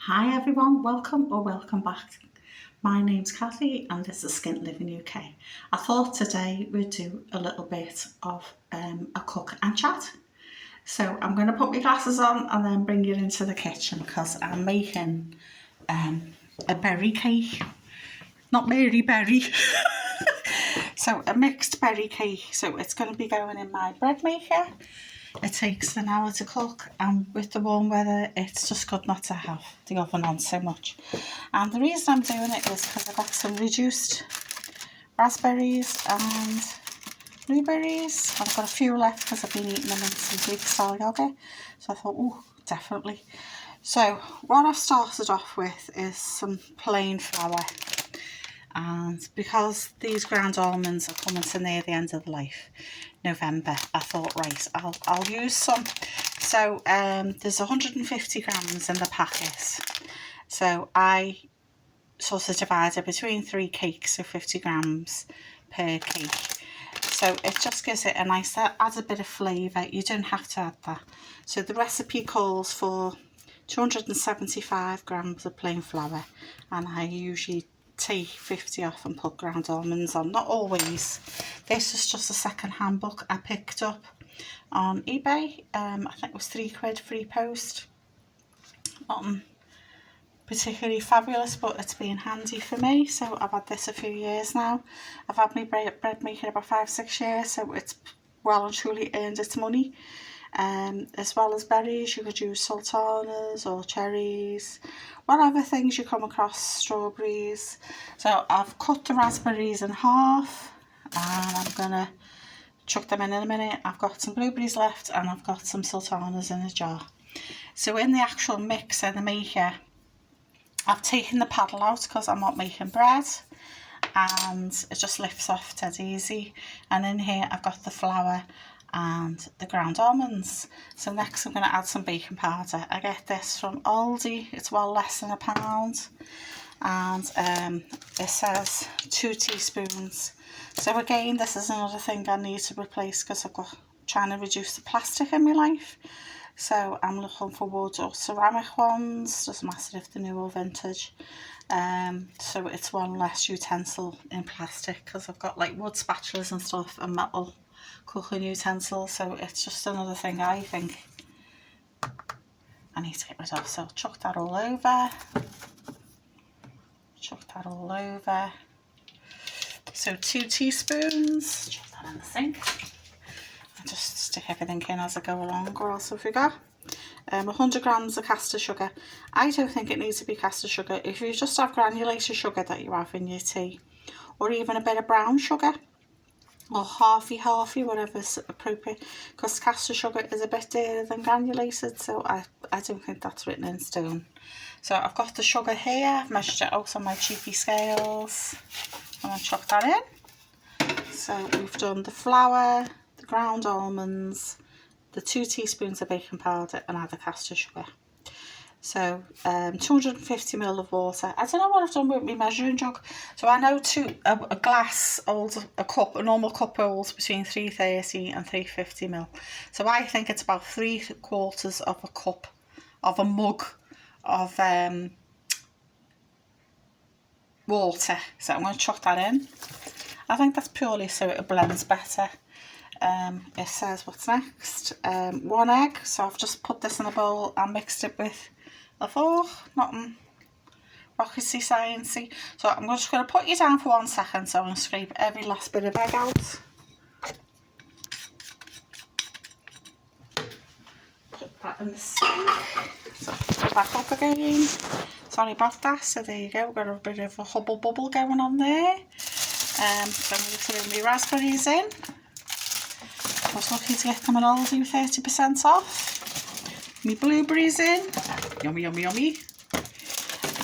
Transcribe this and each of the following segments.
Hi everyone, welcome back. My name's Cathy and this is Skint Living UK. I thought today we'd do a little bit of a cook and chat. So I'm going to put my glasses on and then bring you into the kitchen because I'm making a berry cake. Not Mary Berry. So a mixed berry cake. So it's going to be going in my bread maker. It takes an hour to cook, and with the warm weather it's just good not to have the oven on so much. And the reason I'm doing it is because I've got some reduced raspberries and blueberries. I've got a few left because I've been eating them in some Greek style yogurt, so I thought, oh, definitely. So what I've started off with is some plain flour, and because these ground almonds are coming to near the end of the life, November, I thought, right, I'll use some. So there's 150 grams in the packet, so I sort of divided between 3 cakes, so 50 grams per cake. So it just gives it a nice, adds a bit of flavour. You don't have to add that. So the recipe calls for 275 grams of plain flour, and I usually take 50 off and put ground almonds on. Not always. This is just a second-hand book I picked up on eBay. I think it was £3 free post. Nothing particularly fabulous, but it's been handy for me. So I've had this a few years now. I've had my bread making about 5-6 years, so it's well and truly earned its money. As well as berries, you could use sultanas or cherries, whatever things you come across, strawberries. So I've cut the raspberries in half and I'm gonna chuck them in a minute. I've got some blueberries left and I've got some sultanas in a jar. So in the actual mix in the maker, I've taken the paddle out because I'm not making bread, and it just lifts off dead easy. And in here I've got the flour and the ground almonds. So next I'm going to add some baking powder. I get this from Aldi, it's well less than £1, and it says 2 teaspoons. So again, this is another thing I need to replace because I've got trying to reduce the plastic in my life. So I'm looking for wood or ceramic ones, doesn't matter if they're new or vintage. So it's one less utensil in plastic because I've got like wood spatulas and stuff and metal cooking utensils, so it's just another thing I think I need to get rid of. So chuck that all over. Chuck that all over. So 2 teaspoons. Chuck that in the sink. I just stick everything in as I go along, or else I forget. 100 grams of caster sugar. I don't think it needs to be caster sugar. If you just have granulated sugar that you have in your tea, or even a bit of brown sugar, or halfy, whatever's appropriate, because caster sugar is a bit dearer than granulated, so I don't think that's written in stone. So I've got the sugar here, I've measured it out on my cheapy scales. I'm going to chuck that in. So we've done the flour, the ground almonds, the 2 teaspoons of baking powder, and add the caster sugar. So 250 ml of water. I don't know what I've done with my measuring jug. So I know a glass holds a normal cup holds between 330 and 350 ml. So I think it's about 3/4 of a cup, of a mug of water. So I'm going to chuck that in. I think that's purely so it blends better. It says what's next. 1 egg. So I've just put this in a bowl and mixed it with a fork. Nothing rockety sciencey. So I'm just going to put you down for 1 second, so I'm going to scrape every last bit of egg out. Put that in the sink. So put back up again. Sorry about that. So there you go, we've got a bit of a hubble bubble going on there. So I'm going to throw my raspberries in. I was lucky to get them at Aldi with 30% off. My blueberries in. Yummy, yummy, yummy.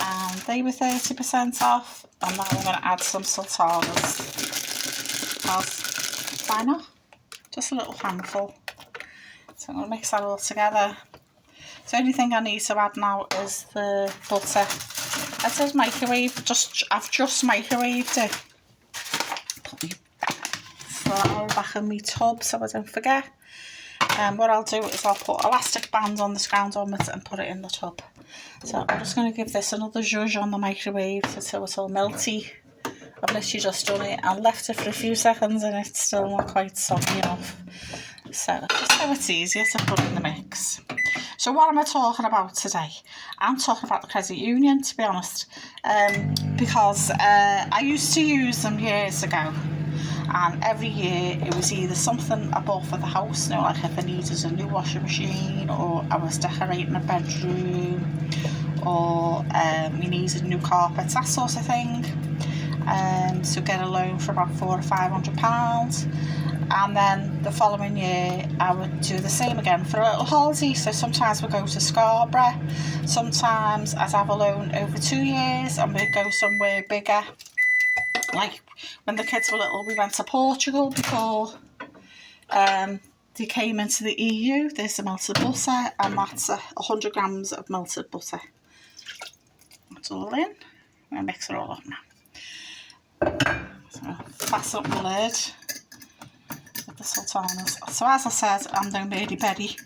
And they were 30% off. And now I'm going to add some sultanas. Because why not? Just a little handful. So I'm going to mix that all together. So the only thing I need to add now is the butter. It says microwave. I've just microwaved it. Put my flour back in my tub so I don't forget. What I'll do is I'll put elastic bands on the ground almonds and put it in the tub. So I'm just going to give this another zhuzh on the microwave so it's all melty. I've literally just done it and left it for a few seconds and it's still not quite soggy enough. So just so it's easier to put in the mix. So what am I talking about today? I'm talking about the credit union, to be honest, because I used to use them years ago, and every year it was either something I bought for the house, like if I needed a new washing machine, or I was decorating a bedroom, or we needed new carpets, that sort of thing. So get a loan for about £400 or £500, and then the following year I would do the same again for a little holiday. So sometimes we'd go to Scarborough, sometimes I'd have a loan over 2 years and we'd go somewhere bigger. Like when the kids were little, we went to Portugal before they came into the EU. There's the melted butter, and that's 100 grams of melted butter. That's all in. I'm going to mix it all up now. So fasten up the lid with the sultanas. So as I said, I'm no Mary Berry.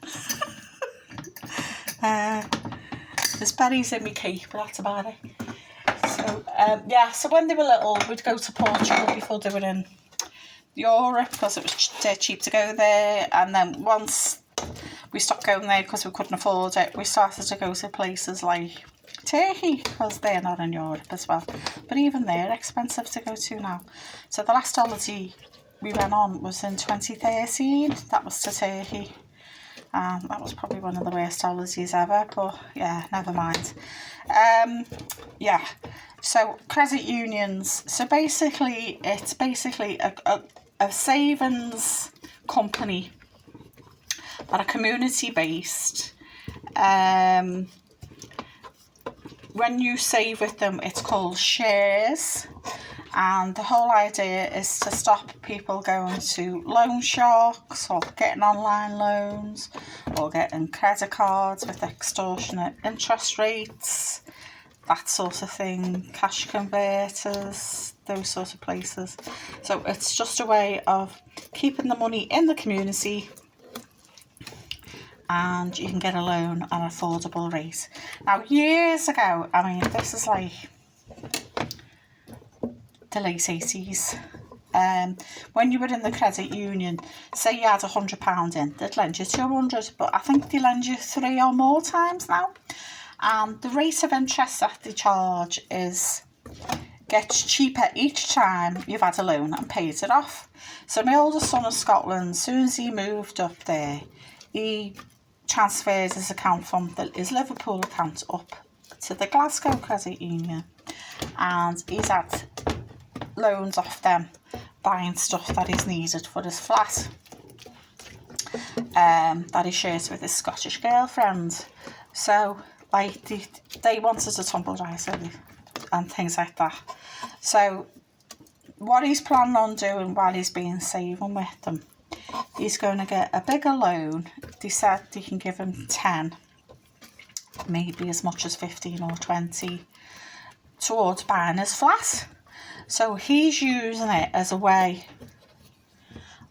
There's berries in my cake, but that's about it. So yeah, so when they were little, we'd go to Portugal before they were in Europe because it was dead cheap to go there. And then once we stopped going there because we couldn't afford it, we started to go to places like Turkey because they're not in Europe as well. But even they're expensive to go to now. So the last holiday we went on was in 2013. That was to Turkey. That was probably one of the worst holidays ever, but yeah, never mind. Yeah, so credit unions. So basically, it's basically a savings company that are community based. When you save with them, it's called shares. And the whole idea is to stop people going to loan sharks or getting online loans or getting credit cards with extortionate interest rates, that sort of thing, cash converters, those sort of places. So it's just a way of keeping the money in the community, and you can get a loan at an affordable rate. Now, years ago, I mean, this is like the late 80s. When you were in the credit union, say you had £100 in, they'd lend you 200, but I think they lend you 3 or more times now. And the rate of interest that they charge gets cheaper each time you've had a loan and paid it off. So my oldest son in Scotland, as soon as he moved up there, he transferred his account from his Liverpool account up to the Glasgow Credit Union, and he's had loans off them, buying stuff that he's needed for his flat that he shares with his Scottish girlfriend. So like they wanted a tumble dryer and things like that. So what he's planning on doing while he's been saving with them, he's going to get a bigger loan. They said they can give him 10, maybe as much as 15 or 20 towards buying his flat. So he's using it as a way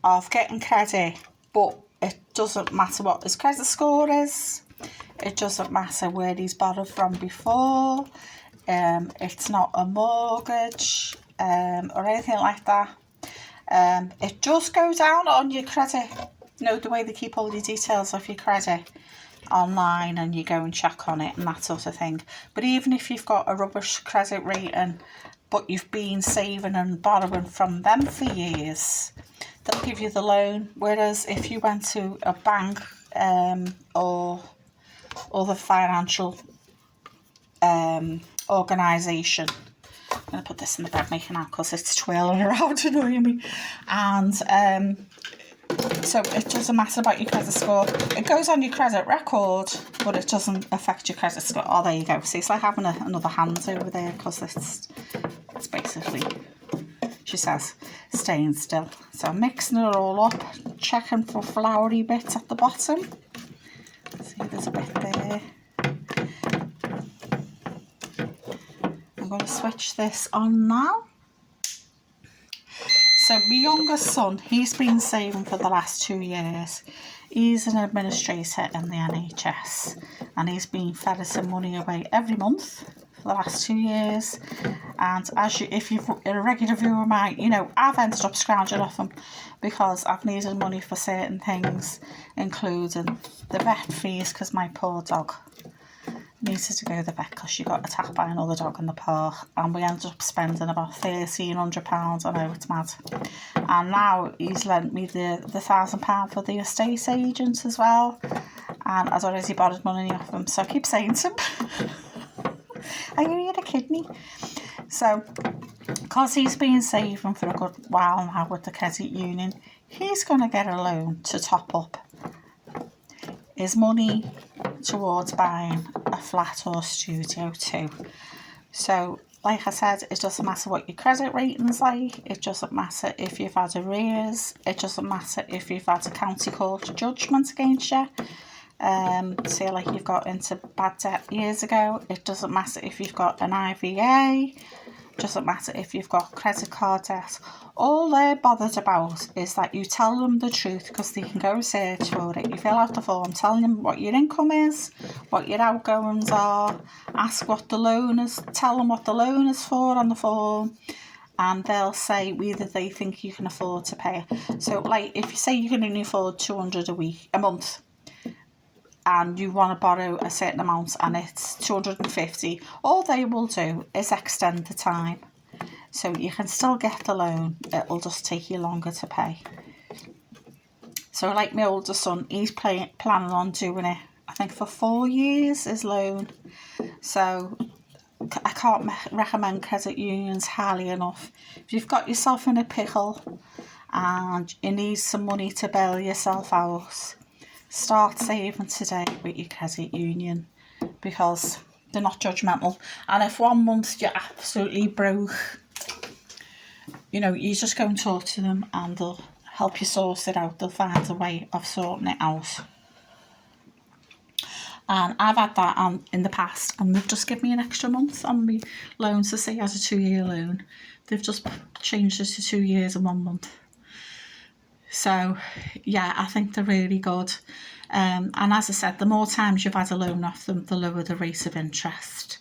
of getting credit, but it doesn't matter what his credit score is. It doesn't matter where he's borrowed from before. It's not a mortgage or anything like that. It just goes down on your credit. You know, the way they keep all your details of your credit online and you go and check on it and that sort of thing. But even if you've got a rubbish credit rating, but you've been saving and borrowing from them for years, they'll give you the loan. Whereas if you went to a bank or other financial organisation, I'm going to put this in the bread maker now because it's twirling around annoying me, and so it doesn't matter about your credit score. It goes on your credit record, but it doesn't affect your credit score. Oh, there you go. See, it's like having another hand over there because it's basically, she says, staying still. So mixing it all up, checking for floury bits at the bottom. See, there's a bit there. I'm going to switch this on now. So my youngest son, he's been saving for the last 2 years. He's an administrator in the NHS, and he's been ferreting money away every month for the last 2 years. And if you're a regular viewer of mine, you know, I've ended up scrounging off him because I've needed money for certain things, including the vet fees, because my poor dog needed to go to the vet because she got attacked by another dog in the park, and we ended up spending about £1,300. I know, it's mad. And now he's lent me the £1,000 for the estate agent as well, and I'd already borrowed money off him, so I keep saying to him, are you here to kidney? So, because he's been saving for a good while now with the credit union, he's going to get a loan to top up his money towards buying a flat or studio too. So, like I said, it doesn't matter what your credit rating's like, it doesn't matter if you've had arrears, it doesn't matter if you've had a county court judgment against you, say like you've got into bad debt years ago, it doesn't matter if you've got an IVA, doesn't matter if you've got credit card debt. All they're bothered about is that you tell them the truth, because they can go search for it. You fill out the form telling them what your income is, what your outgoings are, ask what the loan is, tell them what the loan is for on the form, and they'll say whether they think you can afford to pay it. So like if you say you can only afford 200 a month, and you want to borrow a certain amount and it's 250, all they will do is extend the time. So you can still get the loan, it'll just take you longer to pay. So like my older son, he's planning on doing it, I think for 4 years, his loan. So I can't recommend credit unions highly enough. If you've got yourself in a pickle and you need some money to bail yourself out, start saving today with your credit union, because they're not judgmental. And if 1 month you're absolutely broke, you know, you just go and talk to them and they'll help you sort it out. They'll find a way of sorting it out. And I've had that in the past, and they've just given me an extra month on my loan. So say as a 2-year loan, they've just changed it to 2 years and 1 month. So, yeah, I think they're really good. And as I said, the more times you've had a loan off them, the lower the rate of interest.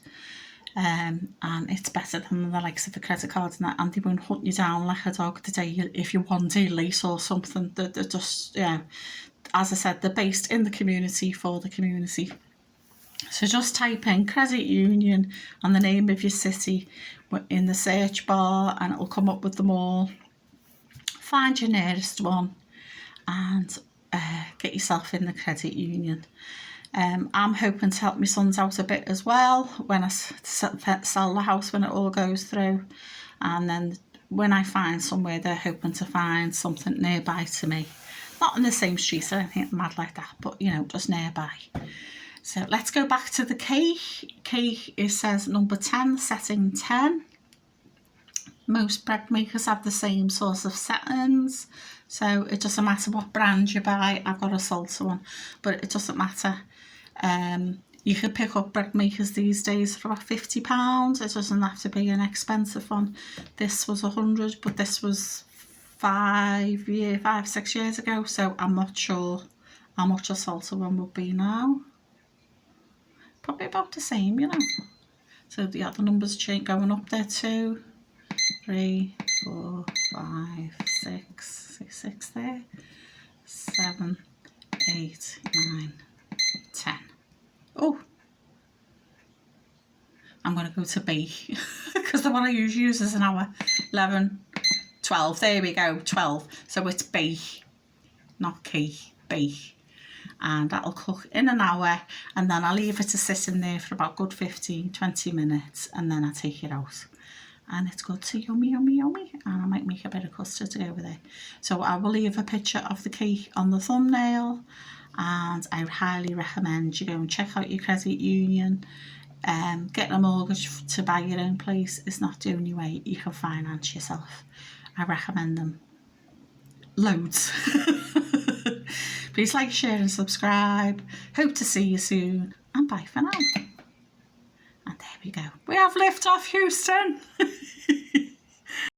And it's better than the likes of a credit card and that, and they won't hunt you down like a dog the day if you're 1 day late or something. They're just, yeah, as I said, they're based in the community for the community. So just type in credit union and the name of your city in the search bar, and it'll come up with them all. Find your nearest one and get yourself in the credit union. I'm hoping to help my sons out a bit as well when I sell the house, when it all goes through. And then when I find somewhere, they're hoping to find something nearby to me. Not in the same street or anything mad like that, but, you know, just nearby. So let's go back to the cake. Cake, it says number 10, setting 10. Most bread makers have the same sort of settings, so it doesn't matter what brand you buy. I've got a salsa one, but it doesn't matter. You can pick up bread makers these days for about £50. It doesn't have to be an expensive one. This was 100, but this was 6 years ago, so I'm not sure how much a salsa one would be now. Probably about the same, you know. So yeah, the numbers going up there too. 3, 4, 5, 6 there, 7, 8, 9, 10. Oh, I'm going to go to B because the one I usually use is an hour. 11, 12, there we go, 12. So it's B, not key, B. And that'll cook in an hour, and then I'll leave it to sit in there for about good 15-20 minutes, and then I take it out. And it's good to yummy, yummy, yummy. And I might make a bit of custard to go with it. So I will leave a picture of the cake on the thumbnail. And I highly recommend you go and check out your credit union. Getting a mortgage to buy your own place is not the only way you can finance yourself. I recommend them loads. Please like, share and subscribe. Hope to see you soon. And bye for now. And there we go. We have lift off, Houston.